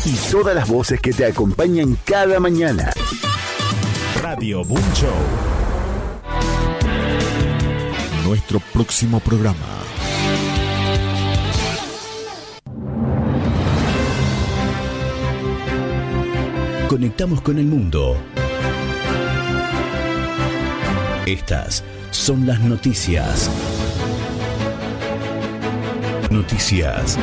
y todas las voces que te acompañan cada mañana. Radio Boom Show. Nuestro próximo programa. Conectamos con el mundo. Estas son las noticias. Noticias.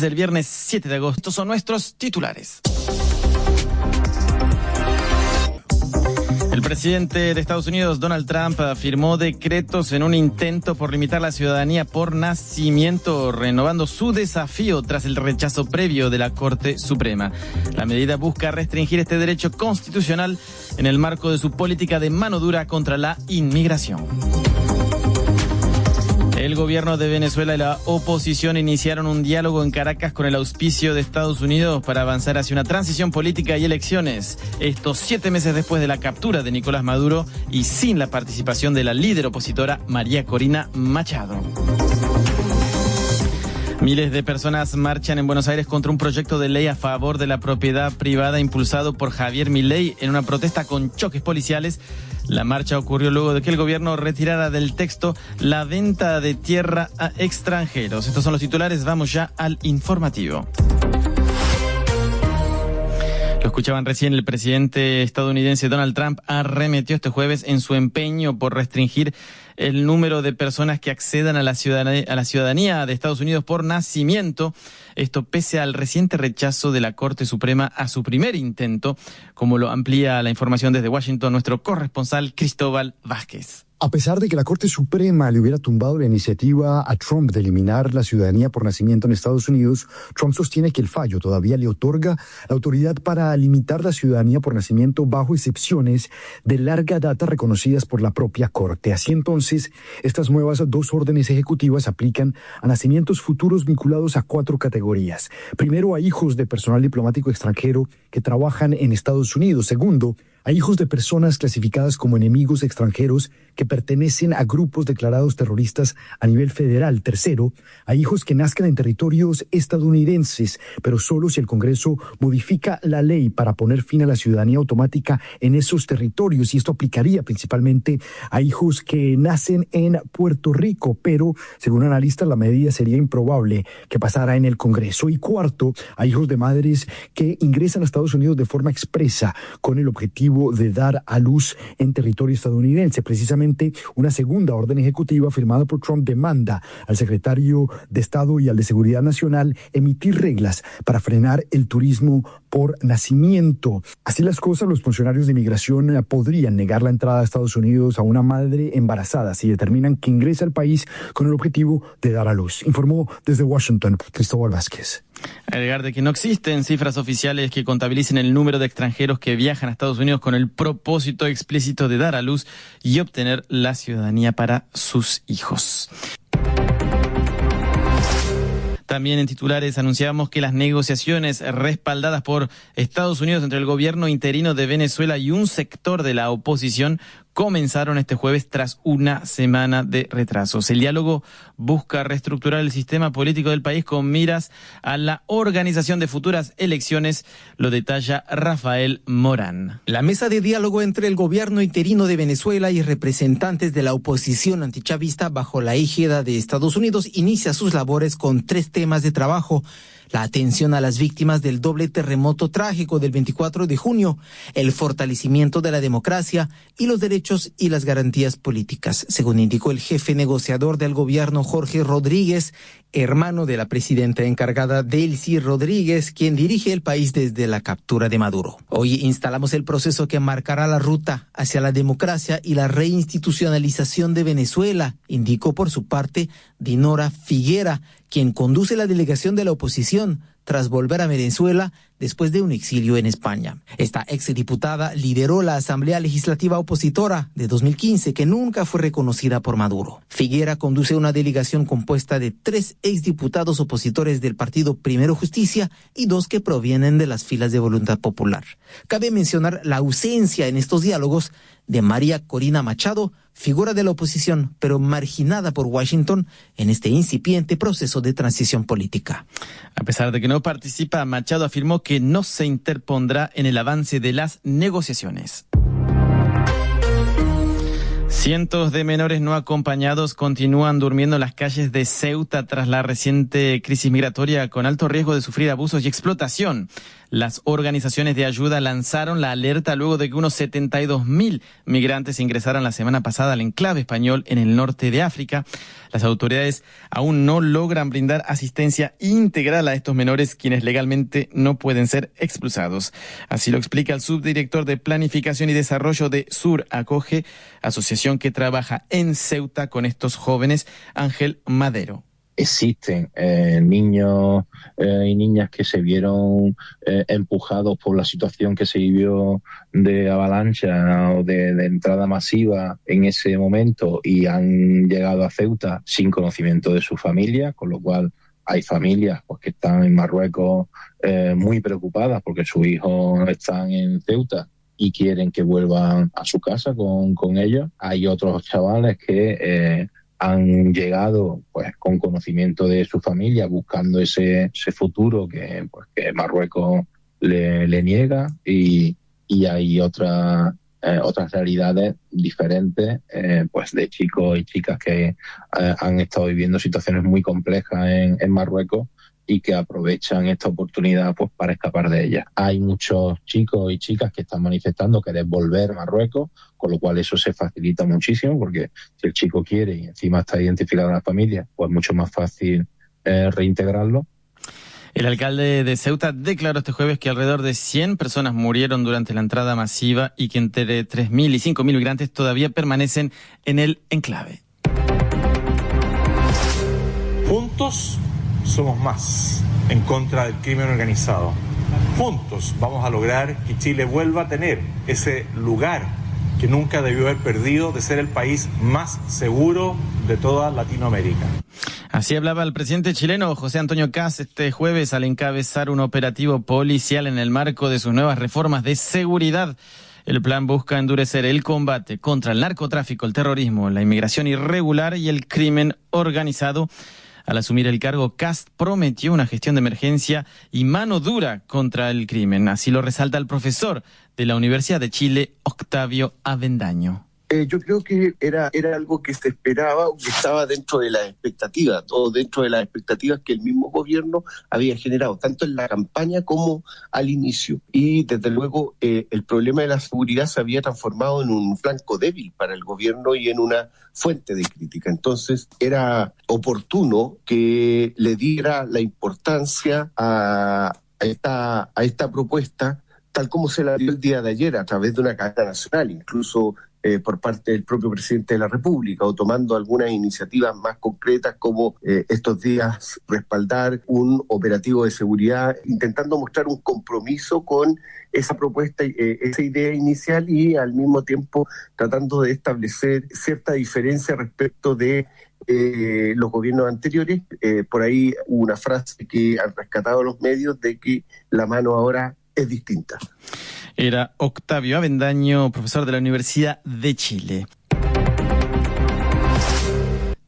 El viernes 7 de agosto son nuestros titulares. El presidente de Estados Unidos, Donald Trump, firmó decretos en un intento por limitar la ciudadanía por nacimiento, renovando su desafío tras el rechazo previo de la Corte Suprema. La medida busca restringir este derecho constitucional en el marco de su política de mano dura contra la inmigración. El gobierno de Venezuela y la oposición iniciaron un diálogo en Caracas con el auspicio de Estados Unidos para avanzar hacia una transición política y elecciones. Esto 7 meses después de la captura de Nicolás Maduro y sin la participación de la líder opositora María Corina Machado. Miles de personas marchan en Buenos Aires contra un proyecto de ley a favor de la propiedad privada impulsado por Javier Milei en una protesta con choques policiales. La marcha ocurrió luego de que el gobierno retirara del texto la venta de tierra a extranjeros. Estos son los titulares, vamos ya al informativo. Lo escuchaban recién, el presidente estadounidense Donald Trump arremetió este jueves en su empeño por restringir el número de personas que accedan a la ciudadanía de Estados Unidos por nacimiento. Esto pese al reciente rechazo de la Corte Suprema a su primer intento, como lo amplía la información desde Washington nuestro corresponsal Cristóbal Vázquez. A pesar de que la Corte Suprema le hubiera tumbado la iniciativa a Trump de eliminar la ciudadanía por nacimiento en Estados Unidos, Trump sostiene que el fallo todavía le otorga la autoridad para limitar la ciudadanía por nacimiento bajo excepciones de larga data reconocidas por la propia Corte. Así entonces, estas nuevas 2 órdenes ejecutivas aplican a nacimientos futuros vinculados a 4 categorías. Primero, a hijos de personal diplomático extranjero que trabajan en Estados Unidos. Segundo, a hijos de personas clasificadas como enemigos extranjeros que pertenecen a grupos declarados terroristas a nivel federal. Tercero, a hijos que nazcan en territorios estadounidenses, pero solo si el Congreso modifica la ley para poner fin a la ciudadanía automática en esos territorios. Y esto aplicaría principalmente a hijos que nacen en Puerto Rico, pero según analistas la medida sería improbable que pasara en el Congreso. Y cuarto, a hijos de madres que ingresan a Estados Unidos de forma expresa con el objetivo de dar a luz en territorio estadounidense. Precisamente una segunda orden ejecutiva firmada por Trump demanda al secretario de Estado y al de Seguridad Nacional emitir reglas para frenar el turismo por nacimiento. Así las cosas, los funcionarios de inmigración podrían negar la entrada a Estados Unidos a una madre embarazada si determinan que ingresa al país con el objetivo de dar a luz. Informó desde Washington Cristóbal Vázquez. Agregar de que no existen cifras oficiales que contabilicen el número de extranjeros que viajan a Estados Unidos con el propósito explícito de dar a luz y obtener la ciudadanía para sus hijos. También en titulares anunciamos que las negociaciones respaldadas por Estados Unidos entre el gobierno interino de Venezuela y un sector de la oposición comenzaron este jueves tras una semana de retrasos. El diálogo busca reestructurar el sistema político del país con miras a la organización de futuras elecciones, lo detalla Rafael Morán. La mesa de diálogo entre el gobierno interino de Venezuela y representantes de la oposición antichavista bajo la égida de Estados Unidos inicia sus labores con 3 temas de trabajo: la atención a las víctimas del doble terremoto trágico del 24 de junio, el fortalecimiento de la democracia y los derechos y las garantías políticas, según indicó el jefe negociador del gobierno Jorge Rodríguez, hermano de la presidenta encargada Delcy Rodríguez, quien dirige el país desde la captura de Maduro. Hoy instalamos el proceso que marcará la ruta hacia la democracia y la reinstitucionalización de Venezuela, indicó por su parte Dinora Figuera, quien conduce la delegación de la oposición, tras volver a Venezuela después de un exilio en España. Esta exdiputada lideró la Asamblea Legislativa Opositora de 2015, que nunca fue reconocida por Maduro. Figuera conduce una delegación compuesta de 3 exdiputados opositores del partido Primero Justicia y 2 que provienen de las filas de Voluntad Popular. Cabe mencionar la ausencia en estos diálogos de María Corina Machado, figura de la oposición, pero marginada por Washington en este incipiente proceso de transición política. A pesar de que no participa, Machado afirmó que no se interpondrá en el avance de las negociaciones. Cientos de menores no acompañados continúan durmiendo en las calles de Ceuta tras la reciente crisis migratoria, con alto riesgo de sufrir abusos y explotación. Las organizaciones de ayuda lanzaron la alerta luego de que unos 72.000 migrantes ingresaran la semana pasada al enclave español en el norte de África. Las autoridades aún no logran brindar asistencia integral a estos menores, quienes legalmente no pueden ser expulsados. Así lo explica el subdirector de Planificación y Desarrollo de Sur Acoge, asociación que trabaja en Ceuta con estos jóvenes, Ángel Madero. Existen niños y niñas que se vieron empujados por la situación que se vivió de avalancha o de entrada masiva en ese momento y han llegado a Ceuta sin conocimiento de su familia, con lo cual hay familias pues, que están en Marruecos muy preocupadas porque sus hijos están en Ceuta y quieren que vuelvan a su casa con ellos. Hay otros chavales que han llegado pues con conocimiento de su familia, buscando ese futuro que Marruecos le niega, y hay otras realidades diferentes pues de chicos y chicas que han estado viviendo situaciones muy complejas en Marruecos y que aprovechan esta oportunidad pues para escapar de ella. Hay muchos chicos y chicas que están manifestando querer volver a Marruecos, con lo cual eso se facilita muchísimo, porque si el chico quiere y encima está identificado en la familia, pues mucho más fácil reintegrarlo. El alcalde de Ceuta declaró este jueves que alrededor de 100 personas murieron durante la entrada masiva y que entre 3.000 y 5.000 migrantes todavía permanecen en el enclave. Juntos somos más en contra del crimen organizado. Juntos vamos a lograr que Chile vuelva a tener ese lugar que nunca debió haber perdido de ser el país más seguro de toda Latinoamérica. Así hablaba el presidente chileno José Antonio Kast este jueves al encabezar un operativo policial en el marco de sus nuevas reformas de seguridad. El plan busca endurecer el combate contra el narcotráfico, el terrorismo, la inmigración irregular y el crimen organizado. Al asumir el cargo, Kast prometió una gestión de emergencia y mano dura contra el crimen. Así lo resalta el profesor de la Universidad de Chile, Octavio Avendaño. Yo creo que era algo que se esperaba, que estaba dentro de las expectativas, todo dentro de las expectativas que el mismo gobierno había generado, tanto en la campaña como al inicio. Y desde luego el problema de la seguridad se había transformado en un flanco débil para el gobierno y en una fuente de crítica. Entonces era oportuno que le diera la importancia a esta propuesta, tal como se la dio el día de ayer a través de una cadena nacional, incluso por parte del propio presidente de la República, o tomando algunas iniciativas más concretas como estos días respaldar un operativo de seguridad, intentando mostrar un compromiso con esa propuesta, esa idea inicial, y al mismo tiempo tratando de establecer cierta diferencia respecto de los gobiernos anteriores. Por ahí hubo una frase que han rescatado los medios de que la mano ahora es distinta. Era Octavio Avendaño, profesor de la Universidad de Chile.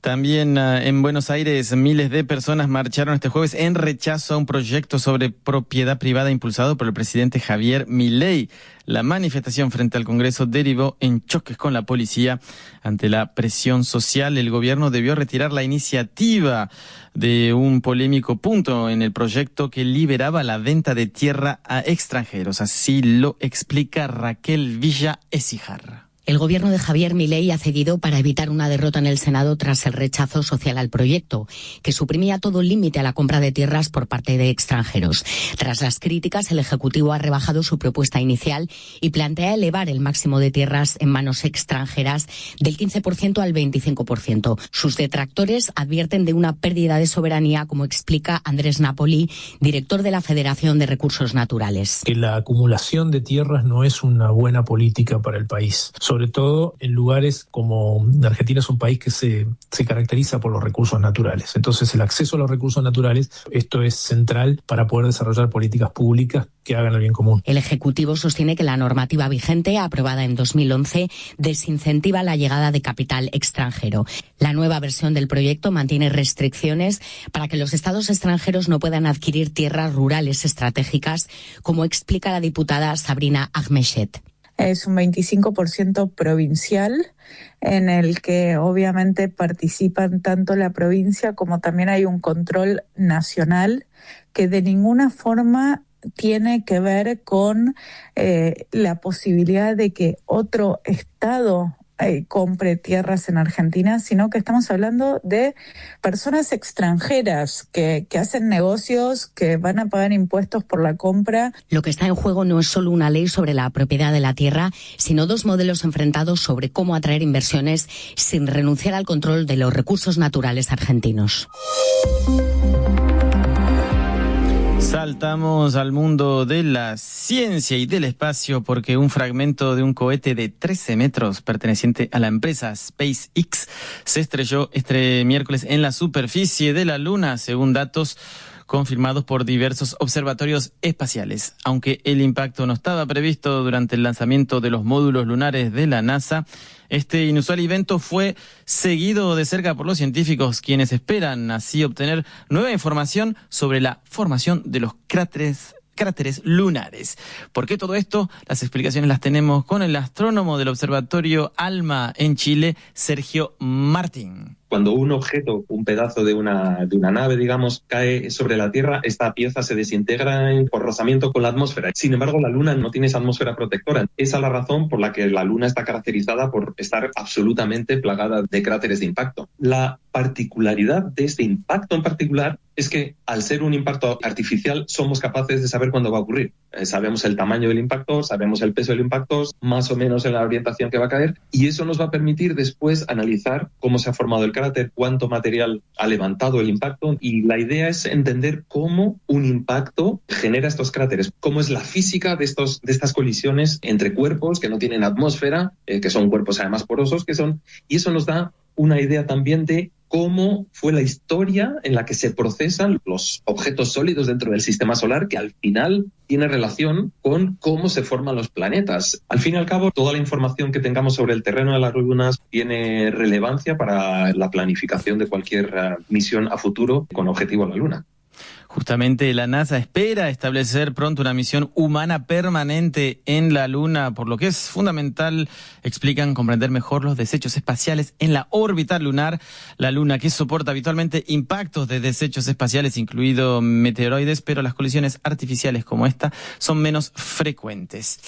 También en Buenos Aires, miles de personas marcharon este jueves en rechazo a un proyecto sobre propiedad privada impulsado por el presidente Javier Milei. La manifestación frente al Congreso derivó en choques con la policía. Ante la presión social, el gobierno debió retirar la iniciativa de un polémico punto en el proyecto que liberaba la venta de tierra a extranjeros. Así lo explica Raquel Villa Écijar. El gobierno de Javier Milei ha cedido para evitar una derrota en el Senado tras el rechazo social al proyecto, que suprimía todo límite a la compra de tierras por parte de extranjeros. Tras las críticas, el Ejecutivo ha rebajado su propuesta inicial y plantea elevar el máximo de tierras en manos extranjeras del 15% al 25%. Sus detractores advierten de una pérdida de soberanía, como explica Andrés Napoli, director de la Federación de Recursos Naturales. Que la acumulación de tierras no es una buena política para el país, sobre todo en lugares como Argentina es un país que se caracteriza por los recursos naturales. Entonces el acceso a los recursos naturales, esto es central para poder desarrollar políticas públicas que hagan el bien común. El Ejecutivo sostiene que la normativa vigente, aprobada en 2011, desincentiva la llegada de capital extranjero. La nueva versión del proyecto mantiene restricciones para que los estados extranjeros no puedan adquirir tierras rurales estratégicas, como explica la diputada Sabrina Ahmechet. Es un 25% provincial, en el que obviamente participan tanto la provincia como también hay un control nacional que de ninguna forma tiene que ver con la posibilidad de que otro estado compre tierras en Argentina, sino que estamos hablando de personas extranjeras que hacen negocios, que van a pagar impuestos por la compra. Lo que está en juego no es solo una ley sobre la propiedad de la tierra, sino dos modelos enfrentados sobre cómo atraer inversiones sin renunciar al control de los recursos naturales argentinos. Saltamos al mundo de la ciencia y del espacio porque un fragmento de un cohete de 13 metros perteneciente a la empresa SpaceX se estrelló este miércoles en la superficie de la Luna, según datos confirmados por diversos observatorios espaciales. Aunque el impacto no estaba previsto durante el lanzamiento de los módulos lunares de la NASA, este inusual evento fue seguido de cerca por los científicos, quienes esperan así obtener nueva información sobre la formación de los cráteres lunares. ¿Por qué todo esto? Las explicaciones las tenemos con el astrónomo del Observatorio ALMA en Chile, Sergio Martín. Cuando un objeto, un pedazo de una nave, digamos, cae sobre la Tierra, esta pieza se desintegra por rozamiento con la atmósfera. Sin embargo, la Luna no tiene esa atmósfera protectora. Esa es la razón por la que la Luna está caracterizada por estar absolutamente plagada de cráteres de impacto. La particularidad de este impacto en particular es que, al ser un impacto artificial, somos capaces de saber cuándo va a ocurrir. Sabemos el tamaño del impacto, sabemos el peso del impacto, más o menos en la orientación que va a caer, y eso nos va a permitir después analizar cómo se ha formado el cráter, cuánto material ha levantado el impacto, y la idea es entender cómo un impacto genera estos cráteres, cómo es la física de estas colisiones entre cuerpos que no tienen atmósfera, que son cuerpos además porosos, y eso nos da una idea también de cómo fue la historia en la que se procesan los objetos sólidos dentro del sistema solar, que al final tiene relación con cómo se forman los planetas. Al fin y al cabo, toda la información que tengamos sobre el terreno de las lunas tiene relevancia para la planificación de cualquier misión a futuro con objetivo a la Luna. Justamente la NASA espera establecer pronto una misión humana permanente en la Luna, por lo que es fundamental, explican, comprender mejor los desechos espaciales en la órbita lunar. La Luna, que soporta habitualmente impactos de desechos espaciales, incluido meteoroides, pero las colisiones artificiales como esta son menos frecuentes.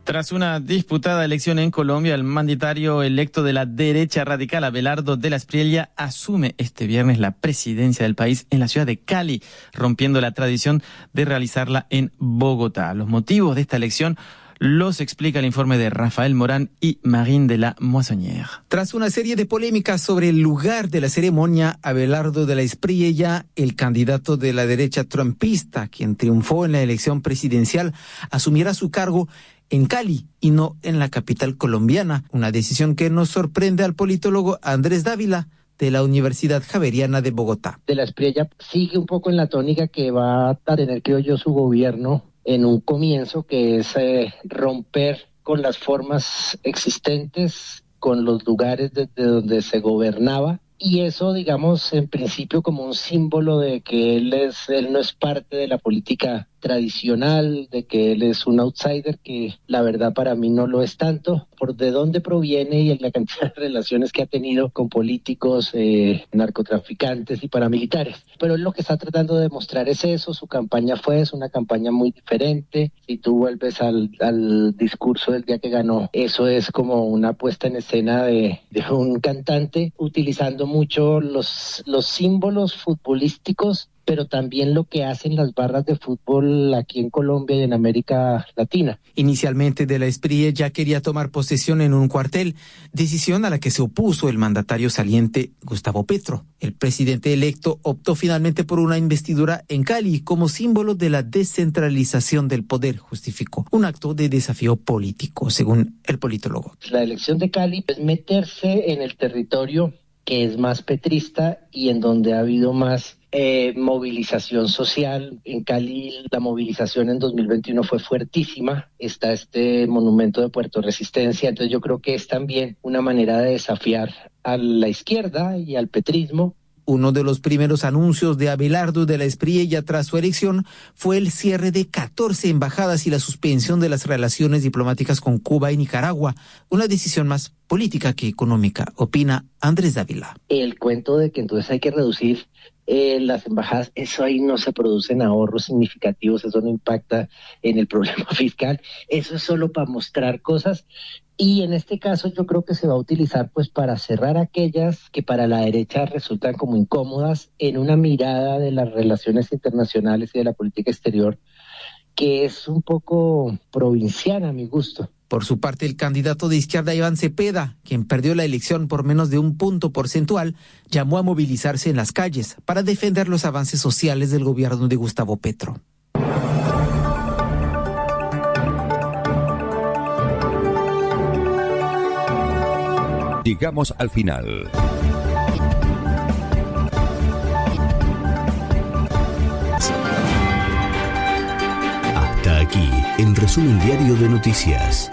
Tras una disputada elección en Colombia, el mandatario electo de la derecha radical, Abelardo de la Espriella, asume este viernes la presidencia del país en la ciudad de Cali, rompiendo la tradición de realizarla en Bogotá. Los motivos de esta elección los explica el informe de Rafael Morán y Marine de la Moissonnière. Tras una serie de polémicas sobre el lugar de la ceremonia, Abelardo de la Espriella, el candidato de la derecha trumpista, quien triunfó en la elección presidencial, asumirá su cargo en Cali y no en la capital colombiana, una decisión que nos sorprende al politólogo Andrés Dávila de la Universidad Javeriana de Bogotá. De la Espriella sigue un poco en la tónica que va a tener, creo yo, su gobierno en un comienzo, que es romper con las formas existentes, con los lugares desde donde se gobernaba, y eso, digamos, en principio como un símbolo de que él no es parte de la política tradicional, de que él es un outsider, que la verdad para mí no lo es tanto, por de dónde proviene y la cantidad de relaciones que ha tenido con políticos, narcotraficantes y paramilitares. Pero él lo que está tratando de demostrar es eso, su campaña es una campaña muy diferente. Si tú vuelves al discurso del día que ganó, eso es como una puesta en escena de un cantante utilizando mucho los símbolos futbolísticos, pero también lo que hacen las barras de fútbol aquí en Colombia y en América Latina. Inicialmente de la Espriella ya quería tomar posesión en un cuartel, decisión a la que se opuso el mandatario saliente Gustavo Petro. El presidente electo optó finalmente por una investidura en Cali como símbolo de la descentralización del poder, justificó. Un acto de desafío político, según el politólogo. La elección de Cali es meterse en el territorio que es más petrista y en donde ha habido más movilización social. En Cali la movilización en 2021 fue fuertísima. Está este monumento de Puerto Resistencia. Entonces yo creo que es también una manera de desafiar a la izquierda y al petrismo. Uno de los primeros anuncios de Abelardo de la Espriella tras su elección fue el cierre de 14 embajadas y la suspensión de las relaciones diplomáticas con Cuba y Nicaragua, una decisión más política que económica, opina Andrés Dávila. El cuento de que entonces hay que reducir las embajadas, eso ahí no se producen ahorros significativos, eso no impacta en el problema fiscal, eso es solo para mostrar cosas. Y en este caso yo creo que se va a utilizar pues para cerrar aquellas que para la derecha resultan como incómodas en una mirada de las relaciones internacionales y de la política exterior que es un poco provinciana a mi gusto. Por su parte, el candidato de izquierda Iván Cepeda, quien perdió la elección por menos de 1 punto porcentual, llamó a movilizarse en las calles para defender los avances sociales del gobierno de Gustavo Petro. Llegamos al final. Hasta aquí, el resumen diario de noticias.